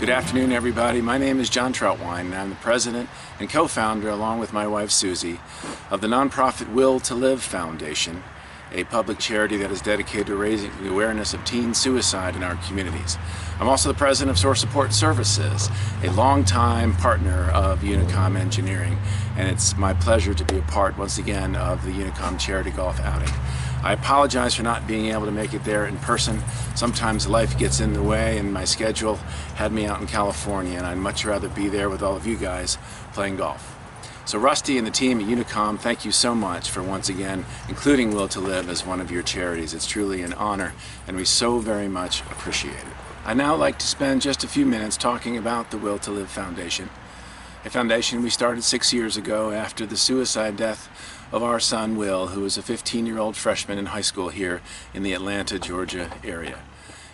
Good afternoon, everybody. My name is John Troutwine, and I'm the president and co-founder, along with my wife Susie, of the nonprofit Will to Live Foundation, a public charity that is dedicated to raising the awareness of teen suicide in our communities. I'm also the president of Source Support Services, a longtime partner of Unicom Engineering, and it's my pleasure to be a part once again of the Unicom Charity Golf Outing. I apologize for not being able to make it there in person. Sometimes life gets in the way, and my schedule had me out in California, and I'd much rather be there with all of you guys playing golf. So Rusty and the team at Unicom, thank you so much for once again including Will to Live as one of your charities. It's truly an honor, and we so very much appreciate it. I'd now like to spend just a few minutes talking about the Will to Live Foundation, a foundation we started 6 years ago after the suicide death of our son Will, who was a 15-year-old freshman in high school here in the Atlanta, Georgia area.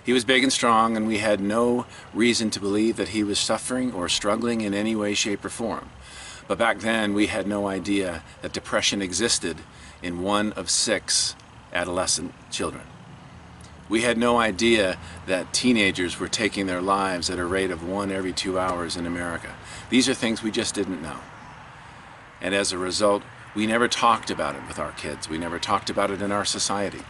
He was big and strong, and we had no reason to believe that he was suffering or struggling in any way, shape, or form. But back then, we had no idea that depression existed in 1 of 6 adolescent children. We had no idea that teenagers were taking their lives at a rate of 1 every 2 hours in America. These are things we just didn't know. And as a result, we never talked about it with our kids. We never talked about it in our society.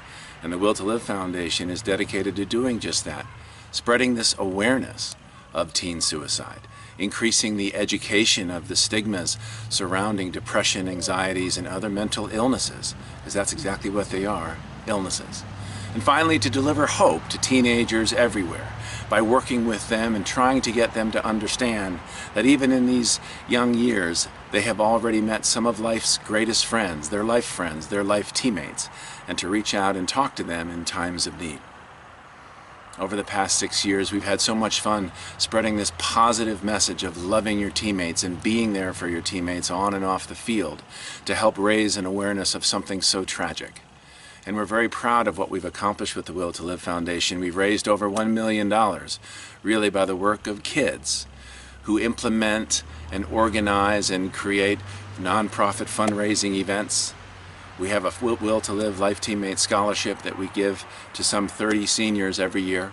And the Will to Live Foundation is dedicated to doing just that, spreading this awareness of teen suicide, increasing the education of the stigmas surrounding depression, anxieties, and other mental illnesses, because that's exactly what they are, illnesses. And finally, to deliver hope to teenagers everywhere by working with them and trying to get them to understand that even in these young years, they have already met some of life's greatest friends, their life teammates, and to reach out and talk to them in times of need. Over the past 6 years, we've had so much fun spreading this positive message of loving your teammates and being there for your teammates on and off the field to help raise an awareness of something so tragic. And we're very proud of what we've accomplished with the Will to Live Foundation. We've raised over $1 million, really by the work of kids who implement and organize and create nonprofit fundraising events. We have a Will to Live Life Teammate Scholarship that we give to some 30 seniors every year.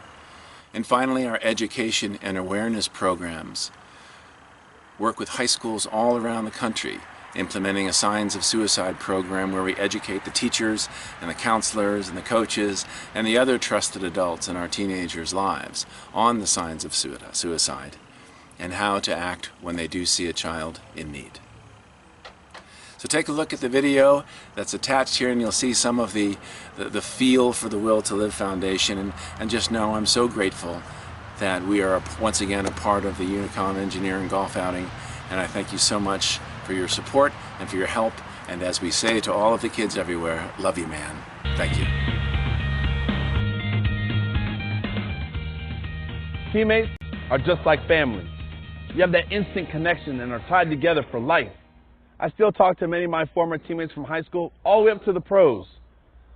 And finally, our education and awareness programs work with high schools all around the country, implementing a Signs of Suicide program where we educate the teachers and the counselors and the coaches and the other trusted adults in our teenagers' lives on the signs of suicide and how to act when they do see a child in need. So take a look at the video that's attached here, and you'll see some of the feel for the Will to Live Foundation, and just know I'm so grateful that we are once again a part of the Unicom Engineering Golf Outing, and I thank you so much for your support and for your help, and as we say to all of the kids everywhere, love you, man. Thank you. Teammates are just like family. You have that instant connection and are tied together for life. I still talk to many of my former teammates from high school all the way up to the pros.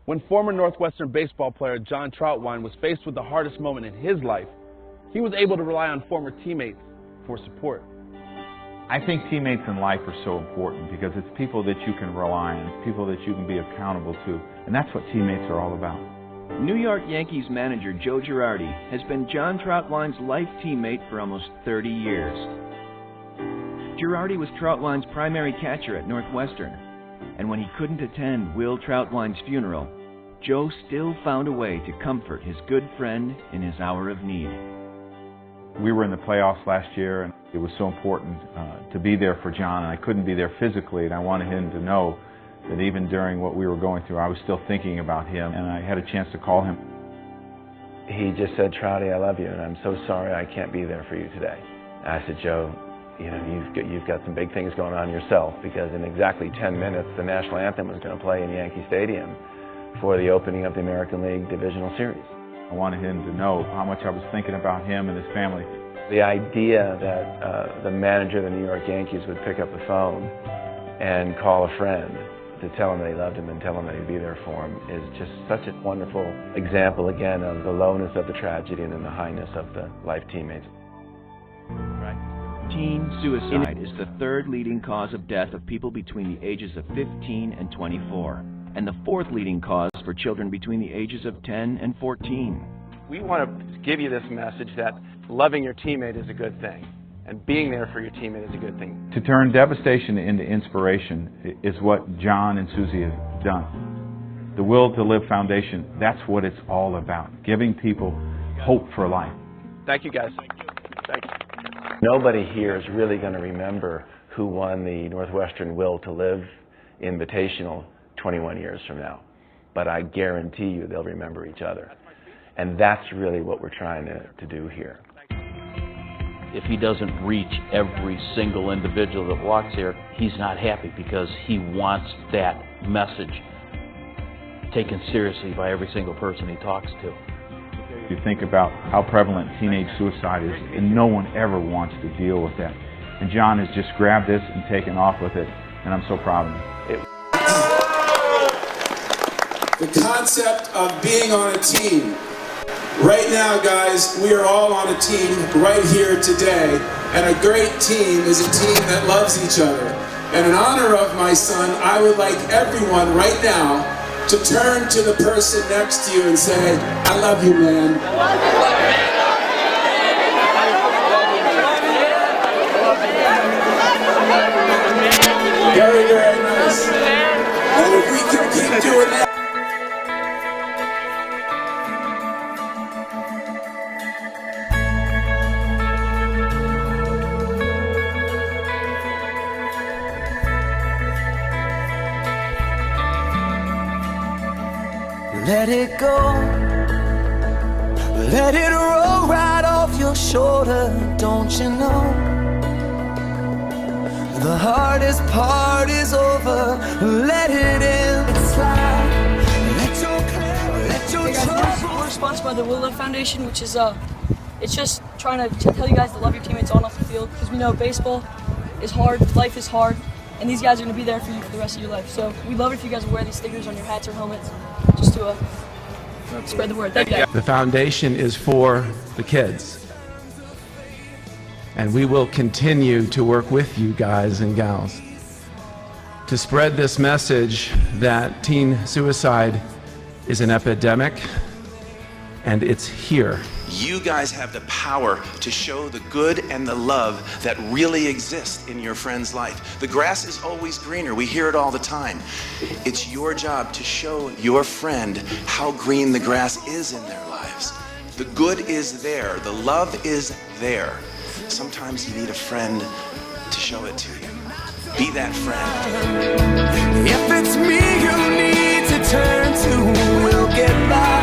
When former Northwestern baseball player John Troutwine was faced with the hardest moment in his life, he was able to rely on former teammates for support. I think teammates in life are so important because it's people that you can rely on, it's people that you can be accountable to, and that's what teammates are all about. New York Yankees manager Joe Girardi has been John Troutwine's life teammate for almost 30 years. Girardi was Troutwine's primary catcher at Northwestern, and when he couldn't attend Will Troutwine's funeral, Joe still found a way to comfort his good friend in his hour of need. We were in the playoffs last year, and it was so important to be there for John, and I couldn't be there physically, and I wanted him to know that even during what we were going through, I was still thinking about him, and I had a chance to call him. He just said, "Trouty, I love you, and I'm so sorry I can't be there for you today." I said, "Joe, you know, you've got some big things going on yourself, because in exactly 10 minutes, the national anthem was going to play in Yankee Stadium for the opening of the American League Divisional Series." I wanted him to know how much I was thinking about him and his family. The idea that the manager of the New York Yankees would pick up the phone and call a friend to tell him that he loved him and tell him that he'd be there for him is just such a wonderful example, again, of the lowness of the tragedy and then the highness of the life teammates. Teen suicide is the 3rd leading cause of death of people between the ages of 15 and 24, and the 4th leading cause for children between the ages of 10 and 14. We want to give you this message that loving your teammate is a good thing, and being there for your teammate is a good thing. To turn devastation into inspiration is what John and Susie have done. The Will to Live Foundation, that's what it's all about, giving people hope for life. Thank you, guys. Thank you. Nobody here is really going to remember who won the Northwestern Will to Live Invitational 21 years from now. But I guarantee you they'll remember each other. And that's really what we're trying to do here. If he doesn't reach every single individual that walks here, he's not happy, because he wants that message taken seriously by every single person he talks to. You think about how prevalent teenage suicide is, and no one ever wants to deal with that. And John has just grabbed this and taken off with it, and I'm so proud of him. The concept of being on a team. Right now, guys, we are all on a team right here today, and a great team is a team that loves each other. And in honor of my son, I would like everyone right now to turn to the person next to you and say, I love you, man. Very, very nice. And if we can keep doing that. Let it go, let it roll right off your shoulder, don't you know? The hardest part is over, let it in, it's like, let your trouble. We're sponsored by the Will Live Foundation, which is, it's just trying to tell you guys to love your teammates on and off the field, because we know baseball is hard, life is hard, and these guys are going to be there for you for the rest of your life. So we'd love it if you guys would wear these stickers on your hats or helmets, just to spread the word. Thank you. The foundation is for the kids. And we will continue to work with you guys and gals to spread this message that teen suicide is an epidemic, and it's here. You guys have the power to show the good and the love that really exists in your friend's life. The grass is always greener. We hear it all the time. It's your job to show your friend how green the grass is in their lives. The good is there. The love is there. Sometimes you need a friend to show it to you. Be that friend. If it's me you need to turn to, we'll get by.